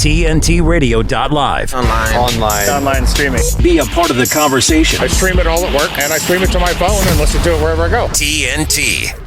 TNTRadio.live. Online streaming. Be a part of the conversation. I stream it all at work, and I stream it to my phone and listen to it wherever I go. TNT.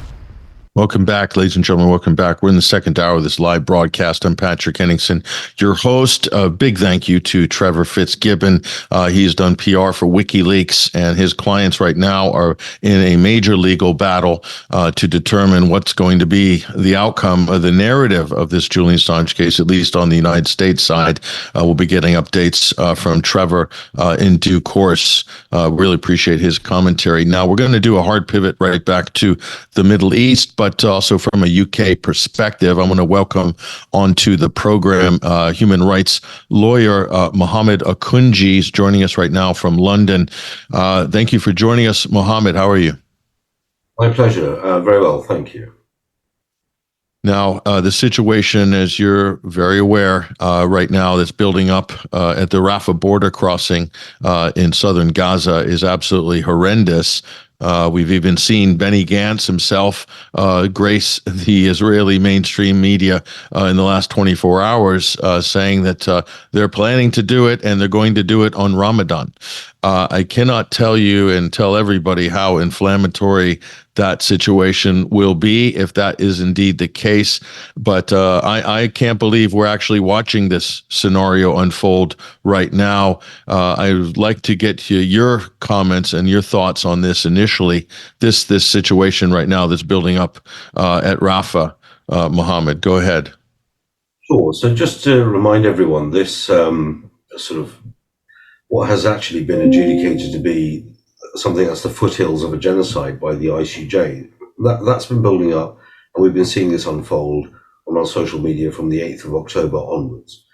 Welcome back, ladies and gentlemen. Welcome back. We're in the second hour of this live broadcast. I'm Patrick Henningsen, your host. A big thank you to Trevor Fitzgibbon. He's done PR for WikiLeaks, and his clients right now are in a major legal battle to determine what's going to be the outcome of the narrative of this Julian Assange case, at least on the United States side. We'll be getting updates from Trevor in due course. Really appreciate his commentary. Now, we're going to do a hard pivot right back to the Middle East, but also from a UK perspective. I want to welcome onto the program human rights lawyer Mohammed Akunjee is joining us right now from London. Thank you for joining us, Mohammed. How are you? My pleasure. Very well, thank you. Now, the situation, as you're very aware, right now that's building up at the Rafah border crossing in southern Gaza is absolutely horrendous. We've even seen Benny Gantz himself grace the Israeli mainstream media in the last 24 hours, saying that they're planning to do it and they're going to do it on Ramadan. I cannot tell you and tell everybody how inflammatory that situation will be if that is indeed the case. But I can't believe we're actually watching this scenario unfold right now. I would like to get to your comments and your thoughts on this initially, this situation right now that's building up at Rafah. Mohammed, go ahead. Sure. So just to remind everyone, this sort of what has actually been adjudicated to be something that's the foothills of a genocide by the ICJ. That's been building up, and we've been seeing this unfold on our social media from the 8th of October onwards.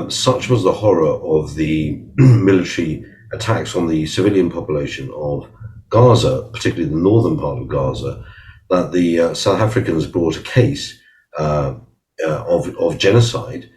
Such was the horror of the military attacks on the civilian population of Gaza, particularly the northern part of Gaza, that the South Africans brought a case of genocide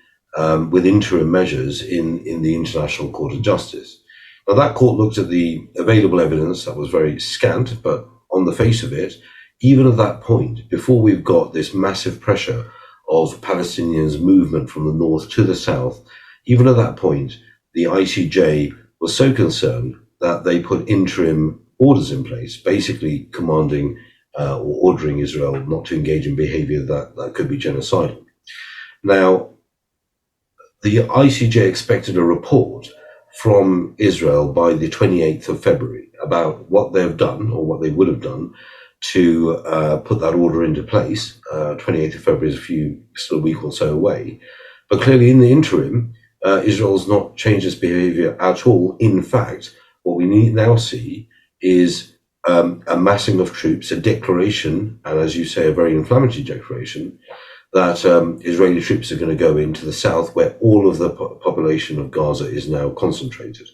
with interim measures in the International Court of Justice. Now, that court looked at the available evidence that was very scant, but on the face of it, even at that point, before we've got this massive pressure of Palestinians' movement from the north to the south, even at that point, the ICJ was so concerned that they put interim orders in place, basically commanding or ordering Israel not to engage in behavior that could be genocidal. Now, the ICJ expected a report from Israel by the 28th of February about what they've done or what they would have done to put that order into place. 28th of February is still a week or so away. But clearly in the interim, Israel's not changed its behavior at all. In fact, what we now see is a massing of troops, a declaration, and as you say, a very inflammatory declaration, that Israeli troops are going to go into the south where all of the population of Gaza is now concentrated.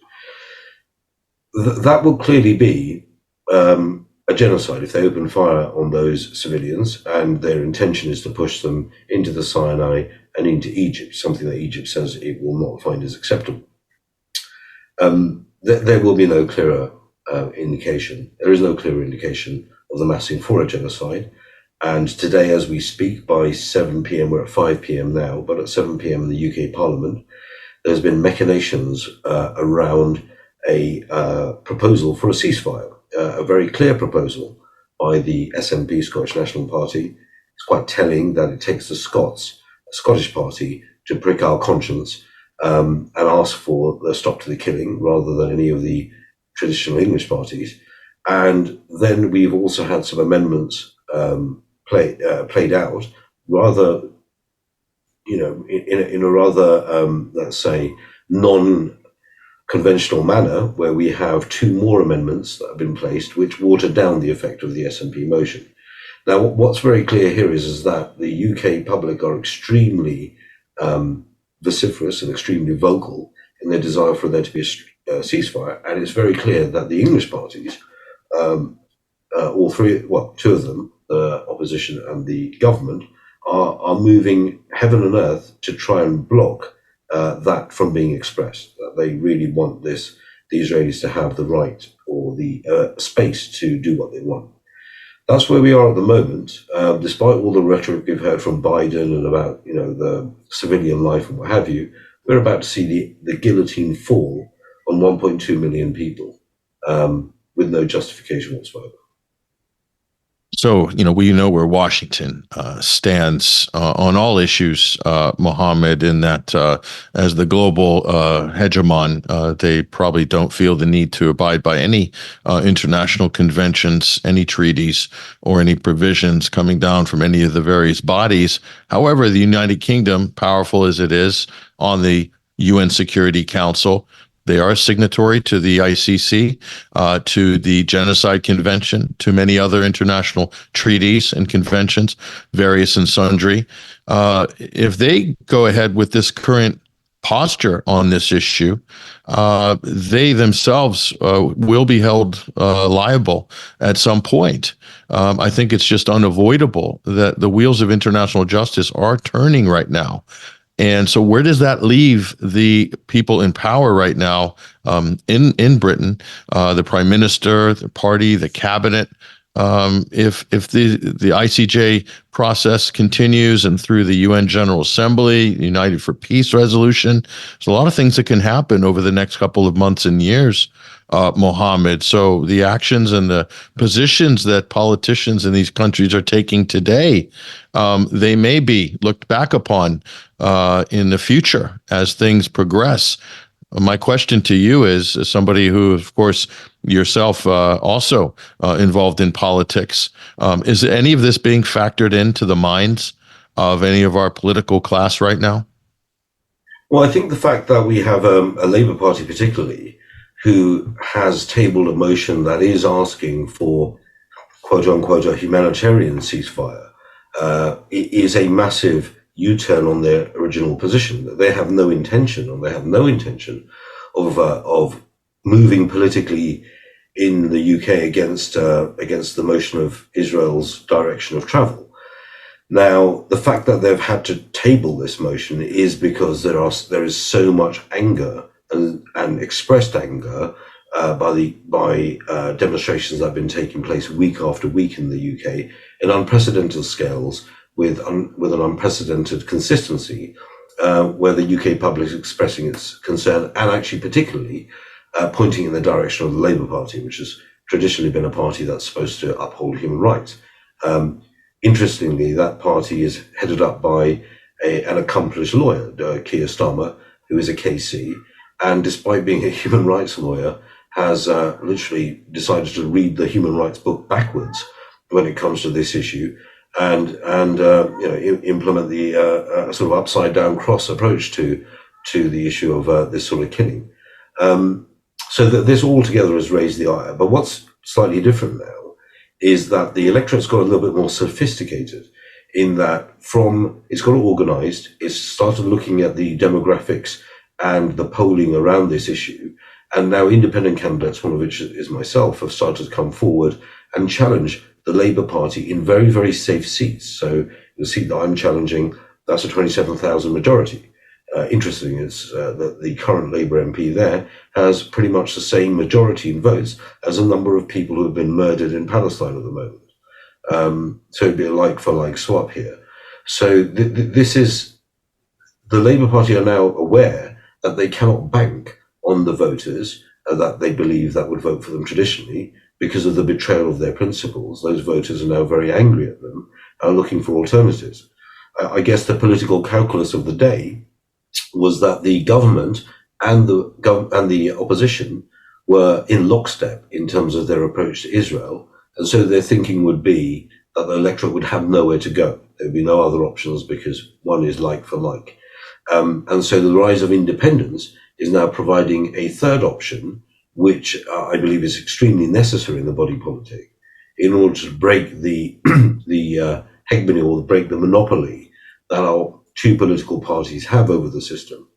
That will clearly be a genocide if they open fire on those civilians, and their intention is to push them into the Sinai and into Egypt, something that Egypt says it will not find as acceptable. There will be no clearer indication. There is no clearer indication of the massing for a genocide. And today, as we speak, by 7 p.m., we're at 5 p.m. now, but at 7 p.m. in the UK Parliament, there's been machinations around a proposal for a ceasefire, a very clear proposal by the SNP, Scottish National Party. It's quite telling that it takes the Scottish Party to prick our conscience and ask for the stop to the killing rather than any of the traditional English parties. And then we've also had some amendments played out rather, in a rather, let's say, non-conventional manner, where we have two more amendments that have been placed, which watered down the effect of the SNP motion. Now, what's very clear here is that the UK public are extremely vociferous and extremely vocal in their desire for there to be a ceasefire, and it's very clear that the English parties, all three, well, two of them, the opposition and the government, are moving heaven and earth to try and block that from being expressed. That they really want the Israelis to have the right or the space to do what they want. That's where we are at the moment, despite all the rhetoric we've heard from Biden and about the civilian life and what have you. we're about to see the guillotine fall on 1.2 million people with no justification whatsoever. So, we know where Washington stands on all issues, Mohammed, in that as the global hegemon, they probably don't feel the need to abide by any international conventions, any treaties, or any provisions coming down from any of the various bodies. However, the United Kingdom, powerful as it is on the UN Security Council, they are a signatory to the ICC, to the Genocide Convention, to many other international treaties and conventions, various and sundry. If they go ahead with this current posture on this issue, they themselves will be held liable at some point. I think it's just unavoidable that the wheels of international justice are turning right now. And so where does that leave the people in power right now in Britain, the prime minister, the party, the cabinet? If the ICJ process continues and through the UN General Assembly, United for Peace resolution, there's a lot of things that can happen over the next couple of months and years, Mohammed. So the actions and the positions that politicians in these countries are taking today, they may be looked back upon in the future as things progress. My question to you is, as somebody who, of course, yourself also involved in politics, is any of this being factored into the minds of any of our political class right now? Well, I think the fact that we have a Labour Party particularly who has tabled a motion that is asking for, quote unquote, a humanitarian ceasefire is a massive U-turn on their original position. They have no intention of moving politically in the UK against the motion of Israel's direction of travel. Now, the fact that they've had to table this motion is because there is so much anger and expressed anger by demonstrations that have been taking place week after week in the UK in unprecedented scales, with an unprecedented consistency, where the UK public is expressing its concern and actually particularly pointing in the direction of the Labour Party, which has traditionally been a party that's supposed to uphold human rights. Interestingly, that party is headed up by an accomplished lawyer, Keir Starmer, who is a KC, and despite being a human rights lawyer, has literally decided to read the human rights book backwards when it comes to this issue, and implement the sort of upside down cross approach to the issue of this sort of killing. So that this altogether has raised the ire. But what's slightly different now is that the electorate's got a little bit more sophisticated in that it's got organized, it's started looking at the demographics and the polling around this issue. And now independent candidates, one of which is myself, have started to come forward and challenge the Labour Party in very, very safe seats. So the seat that I'm challenging, that's a 27,000 majority. Interesting is that the current Labour MP there has pretty much the same majority in votes as a number of people who have been murdered in Palestine at the moment. So it'd be a like-for-like swap here. So this is, the Labour Party are now aware that they cannot bank on the voters that they believe that would vote for them traditionally because of the betrayal of their principles. Those voters are now very angry at them and are looking for alternatives. I guess the political calculus of the day was that the government and the opposition were in lockstep in terms of their approach to Israel, and so their thinking would be that the electorate would have nowhere to go. There would be no other options because one is like for like. And so the rise of independence is now providing a third option, which I believe is extremely necessary in the body politic in order to break the hegemony or break the monopoly that our two political parties have over the system.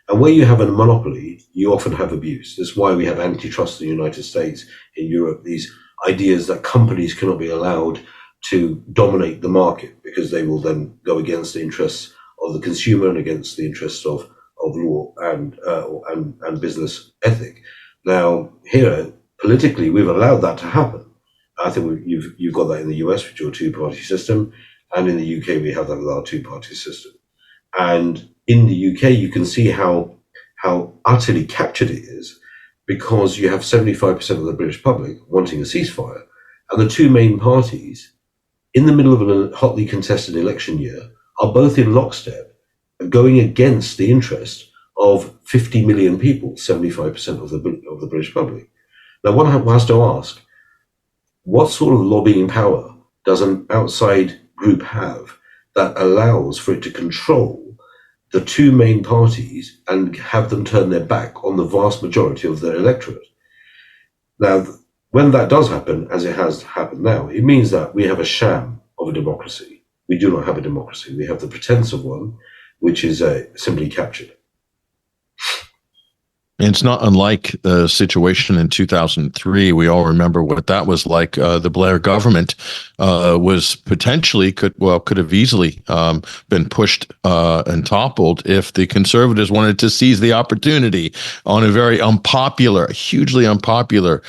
And where you have a monopoly, you often have abuse. That's why we have antitrust in the United States, in Europe, these ideas that companies cannot be allowed to dominate the market because they will then go against the interests of the consumer and against the interests of law and business ethic. Now, here, politically, we've allowed that to happen. I think you've got that in the US with your two-party system, and in the UK, we have that with our two-party system. And in the UK, you can see how utterly captured it is, because you have 75% of the British public wanting a ceasefire, and the two main parties, in the middle of a hotly contested election year, are both in lockstep, going against the interest of 50 million people, 75% of the British public. Now, one has to ask, what sort of lobbying power does an outside group have that allows for it to control the two main parties and have them turn their back on the vast majority of their electorate? Now, when that does happen, as it has happened now, it means that we have a sham of a democracy. We do not have a democracy. We have the pretense of one, which is simply captured. It's not unlike the situation in 2003. We all remember what that was like. The Blair government was potentially could have easily been pushed and toppled if the conservatives wanted to seize the opportunity on a very unpopular, hugely unpopular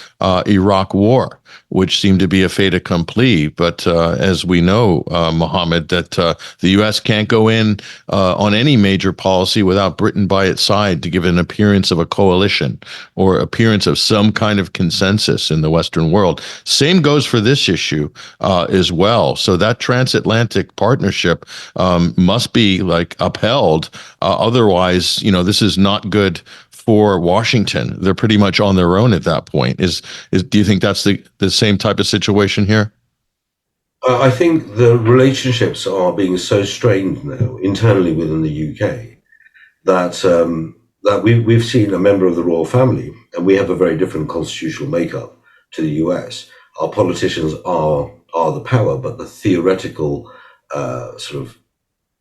Iraq war, which seemed to be a fait accompli. But as we know, Mohammed, that the U.S. can't go in on any major policy without Britain by its side to give an appearance of a coalition or appearance of some kind of consensus in the Western world. Same goes for this issue as well. So that transatlantic partnership must be upheld. Otherwise, this is not good for Washington. They're pretty much on their own at that point. Do you think that's the same type of situation here? I think the relationships are being so strained now internally within the UK that we've seen a member of the royal family, and we have a very different constitutional makeup to the US. Our politicians are the power, but the theoretical sort of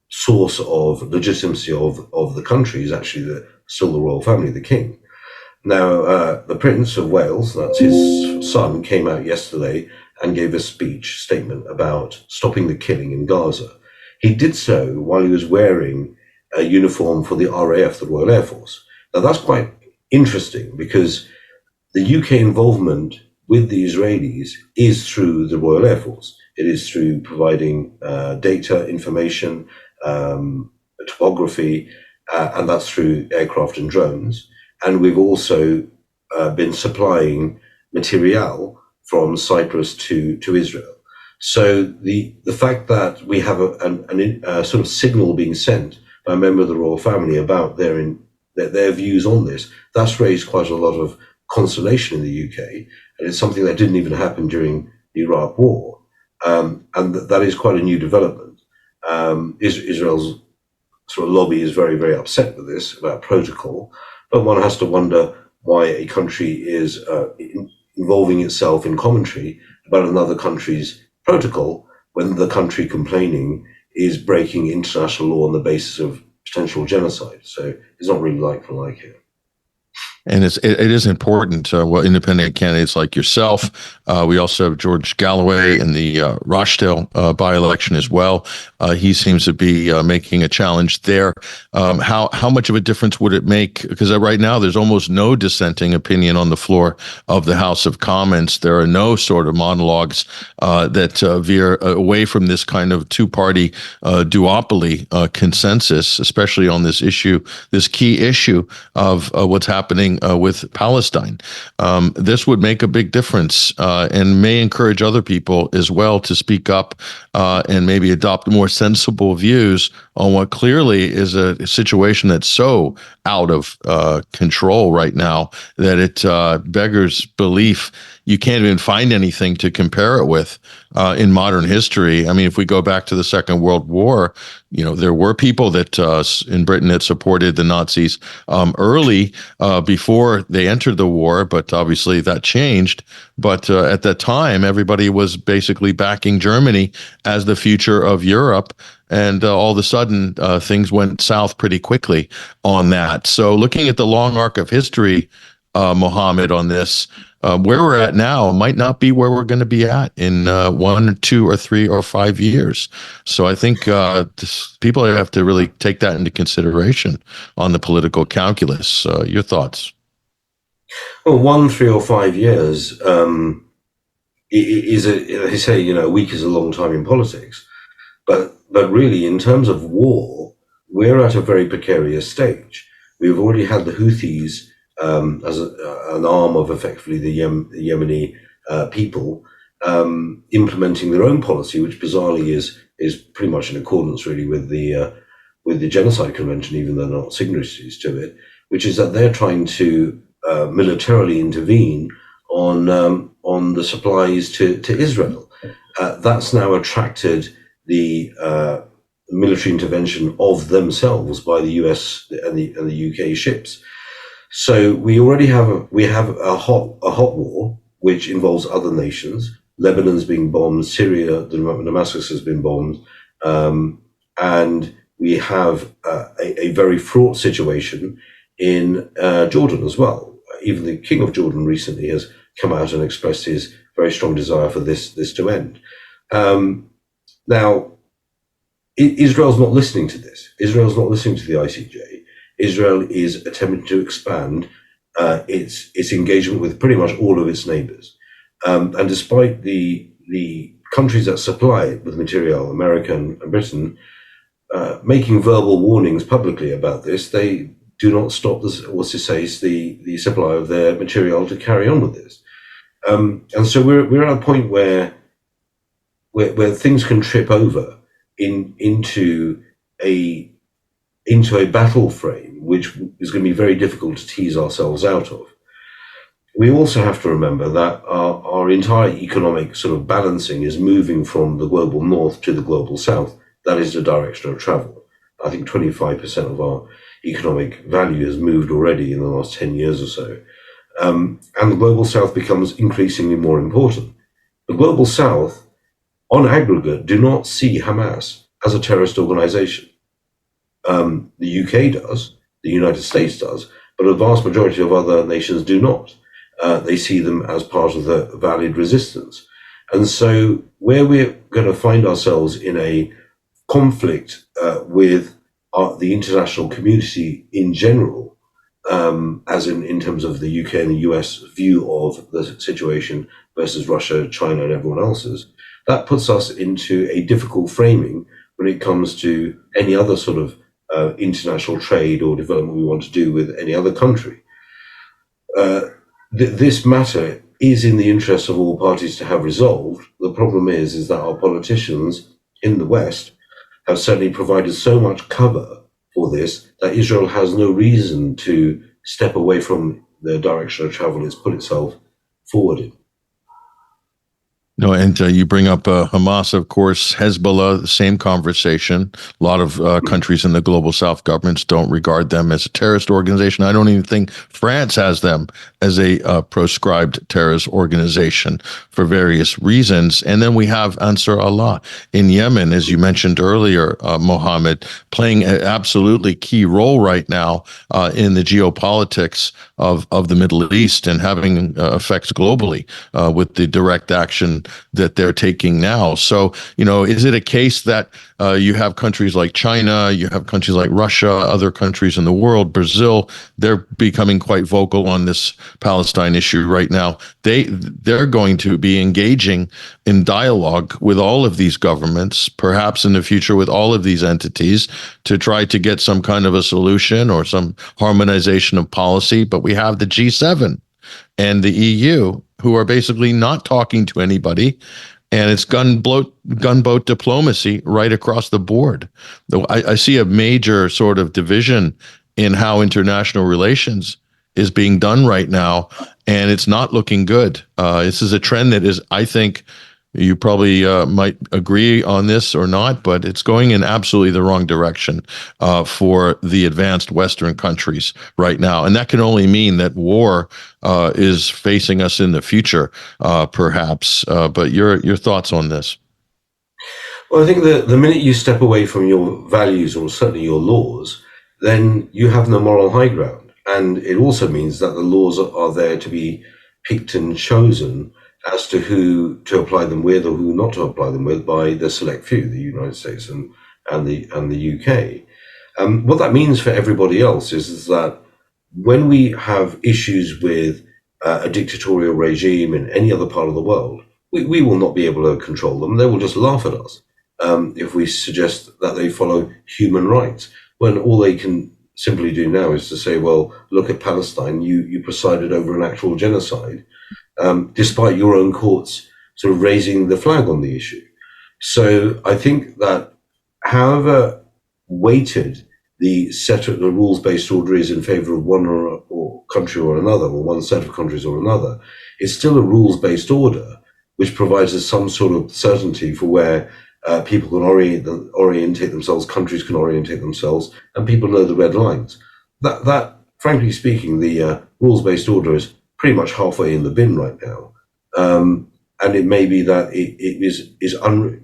source of legitimacy of the country is actually still the royal family, the king. Now, the Prince of Wales, that's his son, came out yesterday and gave a statement about stopping the killing in Gaza. He did so while he was wearing a uniform for the RAF, the Royal Air Force. Now, that's quite interesting, because the UK involvement with the Israelis is through the Royal Air Force. It is through providing data, information, topography, and that's through aircraft and drones. And we've also been supplying material from Cyprus to Israel. So the fact that we have a sort of signal being sent by a member of the royal family about their views on this, that's raised quite a lot of consternation in the UK, and it's something that didn't even happen during the Iraq War, and that is quite a new development. Israel's sort of lobby is very, very upset with this about protocol, but one has to wonder why a country is involving itself in commentary about another country's protocol when the country complaining is breaking international law on the basis of potential genocide. So it's not really like for like here. And it is important, independent candidates like yourself. We also have George Galloway in the Rochdale by-election as well. He seems to be making a challenge there. How much of a difference would it make? Because right now there's almost no dissenting opinion on the floor of the House of Commons. There are no sort of monologues that veer away from this kind of two-party duopoly consensus, especially on this issue, this key issue of what's happening with Palestine. This would make a big difference and may encourage other people as well to speak up and maybe adopt more sensible views on what clearly is a situation that's so out of control right now that it beggars belief. You can't even find anything to compare it with in modern history. I mean, if we go back to the Second World War, there were people that in Britain that supported the Nazis early before they entered the war, but obviously that changed. But at that time, everybody was basically backing Germany as the future of Europe. And all of a sudden, things went south pretty quickly on that. So looking at the long arc of history, Mohammed, on this, where we're at now might not be where we're going to be at in 1 or 2 or 3 or 5 years. So I think people have to really take that into consideration on the political calculus. Your thoughts? Well, 1, 3 or 5 years is they say, a week is a long time in politics. But really, in terms of war, we're at a very precarious stage. We've already had the Houthis as an arm of effectively the Yemeni people implementing their own policy, which bizarrely is pretty much in accordance really with the Genocide Convention, even though they're not signatories to it, which is that they're trying to militarily intervene on the supplies to Israel. That's now attracted the military intervention of themselves by the US and the UK ships. So we already have a hot war which involves other nations. Lebanon's being bombed, Syria, Damascus has been bombed, and we have a very fraught situation in Jordan as well. Even the King of Jordan recently has come out and expressed his very strong desire for this to end. Now, Israel's not listening to this. Israel's not listening to the ICJ. Israel is attempting to expand its engagement with pretty much all of its neighbors. And despite the countries that supply it with material, America and Britain, making verbal warnings publicly about this, they do not stop the supply of their material to carry on with this. And so we're at a point where things can trip over into a battle frame, which is going to be very difficult to tease ourselves out of. We also have to remember that our entire economic sort of balancing is moving from the global north to the global south. That is the direction of travel. I think 25% of our economic value has moved already in the last 10 years or so. And the global south becomes increasingly more important. The global south, on aggregate, do not see Hamas as a terrorist organization. The UK does, the United States does, but a vast majority of other nations do not. They see them as part of the valid resistance. And so where we're going to find ourselves in a conflict with the international community in general, as in terms of the UK and the US view of the situation versus Russia, China, and everyone else's, that puts us into a difficult framing when it comes to any other sort of international trade or development we want to do with any other country. This matter is in the interest of all parties to have resolved. The problem is that our politicians in the West have certainly provided so much cover for this that Israel has no reason to step away from the direction of travel it's put itself forward in. No, and you bring up Hamas, of course, Hezbollah, the same conversation. A lot of countries in the global south governments don't regard them as a terrorist organization. I don't even think France has them as a proscribed terrorist organization for various reasons. And then we have Ansar Allah in Yemen, as you mentioned earlier, Mohammed, playing an absolutely key role right now in the geopolitics of the Middle East and having effects globally with the direct action that they're taking now. So, is it a case that you have countries like China, you have countries like Russia, other countries in the world, Brazil, they're becoming quite vocal on this Palestine issue right now. They're going to be engaging in dialogue with all of these governments, perhaps in the future with all of these entities, to try to get some kind of a solution or some harmonization of policy. But we have the G7 and the EU, who are basically not talking to anybody, and it's gunboat diplomacy right across the board. I see a major sort of division in how international relations is being done right now, and it's not looking good. This is a trend that is, I think, you probably might agree on this or not, but it's going in absolutely the wrong direction for the advanced Western countries right now. And that can only mean that war is facing us in the future, perhaps. But your thoughts on this? Well, I think that the minute you step away from your values or certainly your laws, then you have no moral high ground. And it also means that the laws are there to be picked and chosen as to who to apply them with or who not to apply them with by the select few, the United States and the UK. What that means for everybody else is that when we have issues with a dictatorial regime in any other part of the world, we will not be able to control them. They will just laugh at us if we suggest that they follow human rights. when all they can simply do now is to say, well, look at Palestine, you presided over an actual genocide, despite your own courts sort of raising the flag on the issue. So I think that however weighted the rules-based order is in favor of one or country or another, or one set of countries or another, it's still a rules-based order which provides us some sort of certainty for where people can orientate themselves, countries can orientate themselves, and people know the red lines. That frankly speaking, the rules-based order is pretty much halfway in the bin right now. And it may be that it is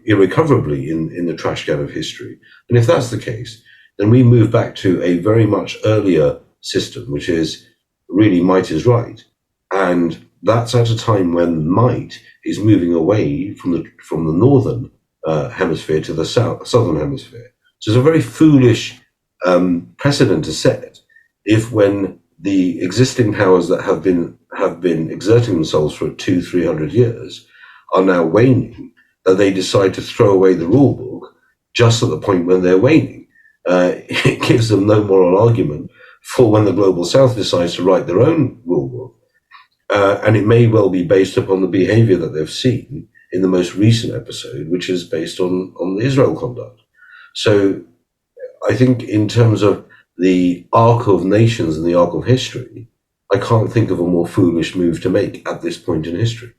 irrecoverably in the trash can of history. And if that's the case, then we move back to a very much earlier system, which is really might is right. And that's at a time when might is moving away from the northern hemisphere to the southern hemisphere. So it's a very foolish precedent to set if, when the existing powers that have been exerting themselves for 200-300 years are now waning, that they decide to throw away the rule book just at the point when they're waning. It gives them no moral argument for when the global south decides to write their own rule book. And it may well be based upon the behavior that they've seen in the most recent episode, which is based on the Israel conduct. So I think in terms of the arc of nations and the arc of history, I can't think of a more foolish move to make at this point in history.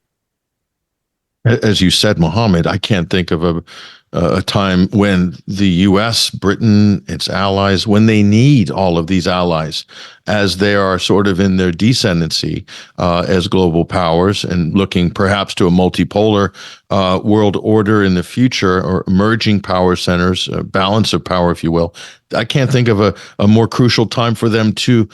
As you said, Mohammed, I can't think of a time when the U.S., Britain, its allies, when they need all of these allies, as they are sort of in their descendancy as global powers and looking perhaps to a multipolar world order in the future, or emerging power centers, balance of power, if you will. I can't think of a more crucial time for them to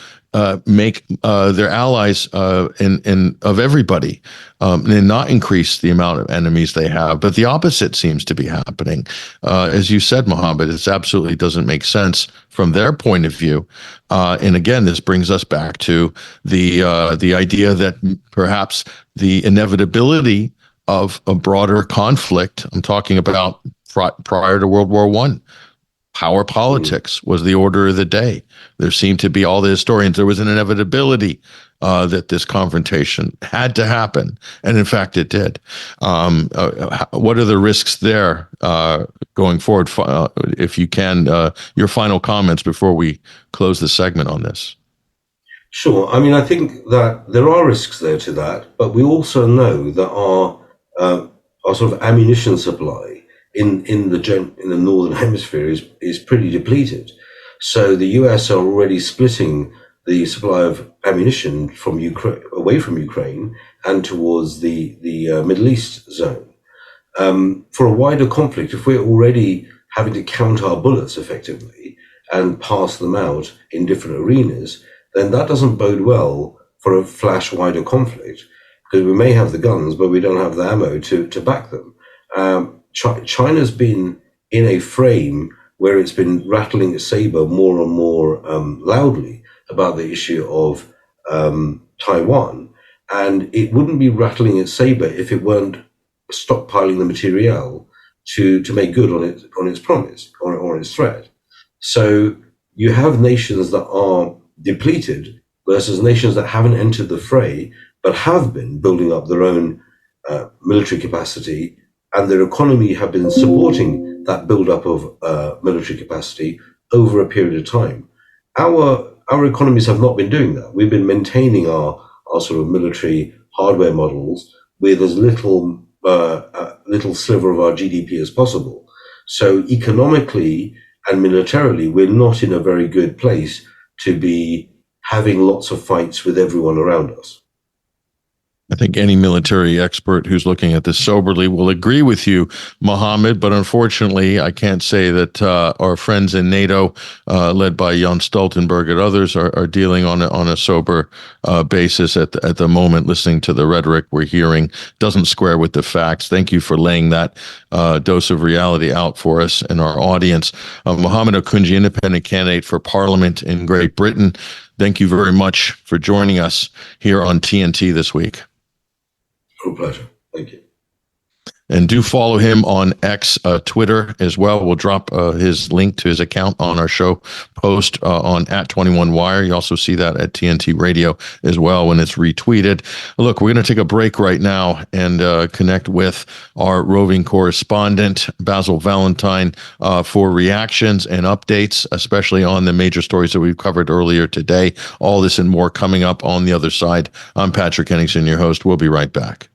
make their allies and of everybody, and not increase the amount of enemies they have. But the opposite seems to be happening. As you said, Mohammed, it absolutely doesn't make sense from their point of view. And again, this brings us back to the idea that perhaps the inevitability of a broader conflict, I'm talking about prior to World War I, power politics was the order of the day. There seemed to be, all the historians, there was an inevitability that this confrontation had to happen. And in fact, it did. What are the risks there going forward? If you can, your final comments before we close the segment on this. Sure. I mean, I think that there are risks there to that, but we also know that our sort of ammunition supply in the northern hemisphere is pretty depleted. So the US are already splitting the supply of ammunition from Ukraine, away from Ukraine, and towards the Middle East zone. For a wider conflict, if we're already having to count our bullets effectively and pass them out in different arenas, then that doesn't bode well for a flash wider conflict, because we may have the guns, but we don't have the ammo to back them. China's been in a frame where it's been rattling its saber more and more loudly about the issue of Taiwan, and it wouldn't be rattling its saber if it weren't stockpiling the material to make good on its promise or its threat. So you have nations that are depleted versus nations that haven't entered the fray but have been building up their own military capacity, and their economy have been supporting that build-up of military capacity over a period of time. Our economies have not been doing that. We've been maintaining our sort of military hardware models with as little sliver of our GDP as possible. So economically and militarily, we're not in a very good place to be having lots of fights with everyone around us. I think any military expert who's looking at this soberly will agree with you, Mohammed, but unfortunately, I can't say that our friends in NATO, led by Jens Stoltenberg and others, are dealing on a sober basis at the moment. Listening to the rhetoric we're hearing doesn't square with the facts. Thank you for laying that dose of reality out for us and our audience. Mohammed Akunjee, independent candidate for Parliament in Great Britain, thank you very much for joining us here on TNT this week. True pleasure. Thank you. And do follow him on X, Twitter as well. We'll drop his link to his account on our show post on @21Wire. You also see that at TNT Radio as well when it's retweeted. Look, we're going to take a break right now and connect with our roving correspondent, Basil Valentine, for reactions and updates, especially on the major stories that we've covered earlier today. All this and more coming up on the other side. I'm Patrick Henningsen, your host. We'll be right back.